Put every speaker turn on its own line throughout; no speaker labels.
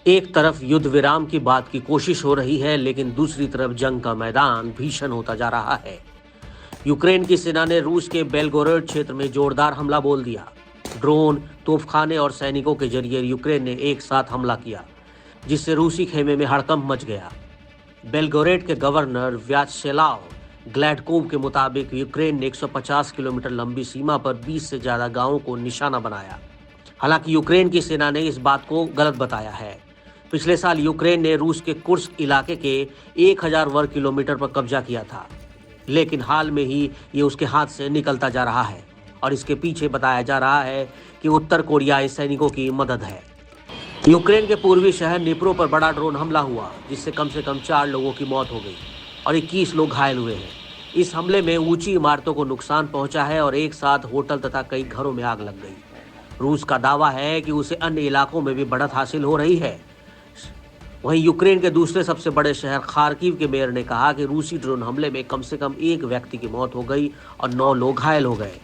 एक तरफ युद्ध विराम की बात की कोशिश हो रही है, लेकिन दूसरी तरफ जंग का मैदान भीषण होता जा रहा है। यूक्रेन की सेना ने रूस के बेलगोरोड क्षेत्र में जोरदार हमला बोल दिया। ड्रोन, तोपखाने और सैनिकों के जरिए यूक्रेन ने एक साथ हमला किया, जिससे रूसी खेमे में हड़कंप मच गया। बेलगोरोड के गवर्नर व्याचेस्लाव ग्लैडकोव के मुताबिक यूक्रेन ने 150 किलोमीटर लंबी सीमा पर 20 से ज्यादा गांवों को निशाना बनाया। हालांकि यूक्रेन की सेना ने इस बात को गलत बताया है। पिछले साल यूक्रेन ने रूस के कुर्स्क इलाके के 1000 वर्ग किलोमीटर पर कब्जा किया था, लेकिन हाल में ही ये उसके हाथ से निकलता जा रहा है और इसके पीछे बताया जा रहा है कि उत्तर कोरियाई सैनिकों की मदद है। यूक्रेन के पूर्वी शहर निप्रो पर बड़ा ड्रोन हमला हुआ, जिससे कम से कम 4 लोगों की मौत हो गई और 21 लोग घायल हुए हैं। इस हमले में ऊंची इमारतों को नुकसान पहुंचा है और एक साथ होटल तथा कई घरों में आग लग गई। रूस का दावा है कि उसे अन्य इलाकों में भी बढ़त हासिल हो रही है। वहीं यूक्रेन के दूसरे सबसे बड़े शहर खार्किव के मेयर ने कहा कि रूसी ड्रोन हमले में कम से कम 1 व्यक्ति की मौत हो गई और 9 लोग घायल हो गए।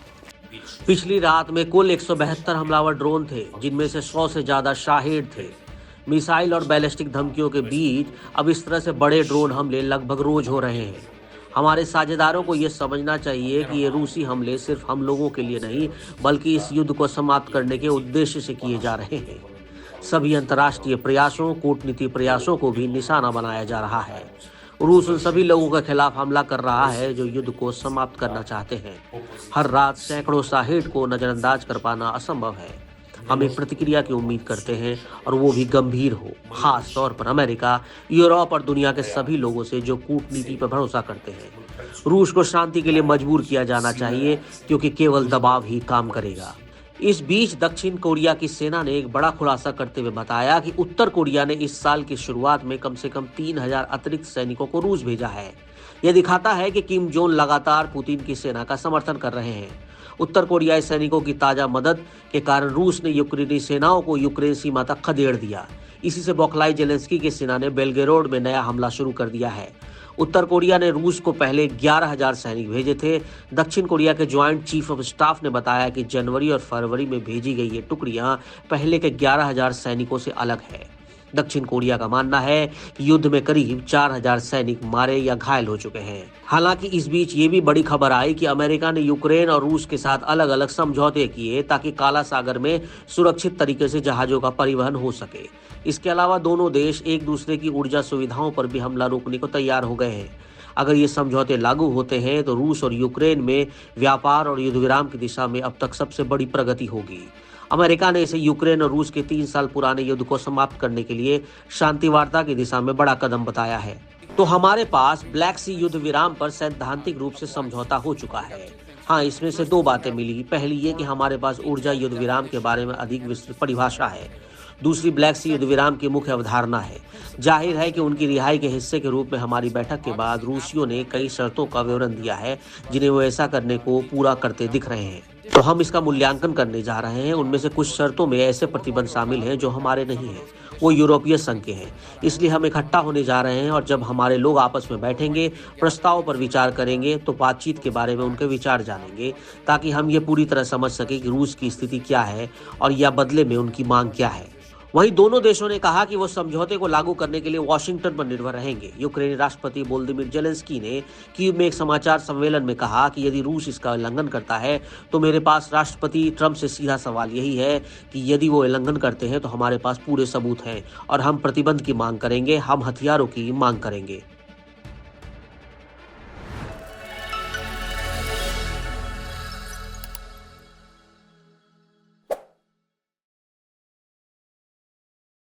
पिछली रात में कुल 172 हमलावर ड्रोन थे, जिनमें से 100 से ज्यादा शाहेड थे। मिसाइल और बैलिस्टिक धमकियों के बीच अब इस तरह से बड़े ड्रोन हमले लगभग रोज हो रहे हैं। हमारे साझेदारों को यह समझना चाहिए कि ये रूसी हमले सिर्फ हम लोगों के लिए नहीं, बल्कि इस युद्ध को समाप्त करने के उद्देश्य से किए जा रहे हैं। सभी अंतर्राष्ट्रीय प्रयासों, कूटनीतिक प्रयासों को भी निशाना बनाया जा रहा है। रूस उन सभी लोगों के खिलाफ हमला कर रहा है जो युद्ध को समाप्त करना चाहते हैं। हर रात सैकड़ों शाहेड को नजरअंदाज कर पाना असंभव है। हम एक प्रतिक्रिया की उम्मीद करते हैं और वो भी गंभीर हो, खास तौर पर अमेरिका, यूरोप और दुनिया के सभी लोगों से जो कूटनीति पर भरोसा करते हैं। रूस को शांति के लिए मजबूर किया जाना चाहिए, क्योंकि केवल दबाव ही काम करेगा। इस बीच दक्षिण कोरिया की सेना ने एक बड़ा खुलासा करते हुए बताया कि उत्तर कोरिया ने इस साल की शुरुआत में कम से कम 3000 अतिरिक्त सैनिकों को रूस भेजा है। यह दिखाता है कि किम जोंग लगातार पुतिन की सेना का समर्थन कर रहे हैं। उत्तर कोरियाई सैनिकों की ताजा मदद के कारण रूस ने यूक्रेनी सेनाओं को यूक्रेन सीमा तक खदेड़ दिया। इसी से बौखलाई जेलेंस्की की सेना ने बेलगोरोड में नया हमला शुरू कर दिया है। उत्तर कोरिया ने रूस को पहले 11000 सैनिक भेजे थे। दक्षिण कोरिया के ज्वाइंट चीफ ऑफ स्टाफ ने बताया कि जनवरी और फरवरी में भेजी गई ये टुकड़ियां पहले के 11000 सैनिकों से अलग है। दक्षिण कोरिया का मानना है कि युद्ध में करीब 4000 सैनिक मारे या घायल हो चुके हैं। हालांकि इस बीच ये भी बड़ी खबर आई कि अमेरिका ने यूक्रेन और रूस के साथ अलग अलग समझौते किए ताकि काला सागर में सुरक्षित तरीके से जहाजों का परिवहन हो सके। इसके अलावा दोनों देश एक दूसरे की ऊर्जा सुविधाओं पर भी हमला रोकने को तैयार हो गए हैं। अगर ये समझौते लागू होते हैं तो रूस और यूक्रेन में व्यापार और युद्ध विराम की दिशा में अब तक सबसे बड़ी प्रगति होगी। अमेरिका ने इसे यूक्रेन और रूस के 3 साल पुराने युद्ध को समाप्त करने के लिए शांति वार्ता की दिशा में बड़ा कदम बताया है। तो हमारे पास ब्लैक सी युद्ध विराम पर सैद्धांतिक रूप से समझौता हो चुका है। हाँ, इसमें से 2 बातें मिली। पहली ये कि हमारे पास ऊर्जा युद्ध विराम के बारे में अधिक विस्तृत परिभाषा है। दूसरी ब्लैक सी युद्ध विराम की मुख्य अवधारणा है। जाहिर है कि उनकी रिहाई के हिस्से के रूप में हमारी बैठक के बाद रूसियों ने कई शर्तों का विवरण दिया है, जिन्हें वो ऐसा करने को पूरा करते दिख रहे हैं। तो हम इसका मूल्यांकन करने जा रहे हैं। उनमें से कुछ शर्तों में ऐसे प्रतिबंध शामिल हैं जो हमारे नहीं हैं, वो यूरोपीय संघ के हैं। इसलिए हम इकट्ठा होने जा रहे हैं और जब हमारे लोग आपस में बैठेंगे, प्रस्ताव पर विचार करेंगे, तो बातचीत के बारे में उनके विचार जानेंगे, ताकि हम ये पूरी तरह समझ सकें कि रूस की स्थिति क्या है और या बदले में उनकी मांग क्या है। वहीं दोनों देशों ने कहा कि वो समझौते को लागू करने के लिए वॉशिंगटन पर निर्भर रहेंगे। यूक्रेनी राष्ट्रपति वोलोदिमीर जेलेंस्की ने कीव में एक समाचार सम्मेलन में कहा कि यदि रूस इसका उल्लंघन करता है तो मेरे पास राष्ट्रपति ट्रंप से सीधा सवाल यही है कि यदि वो उल्लंघन करते हैं तो हमारे पास पूरे सबूत हैं और हम प्रतिबंध की मांग करेंगे, हम हथियारों की मांग करेंगे।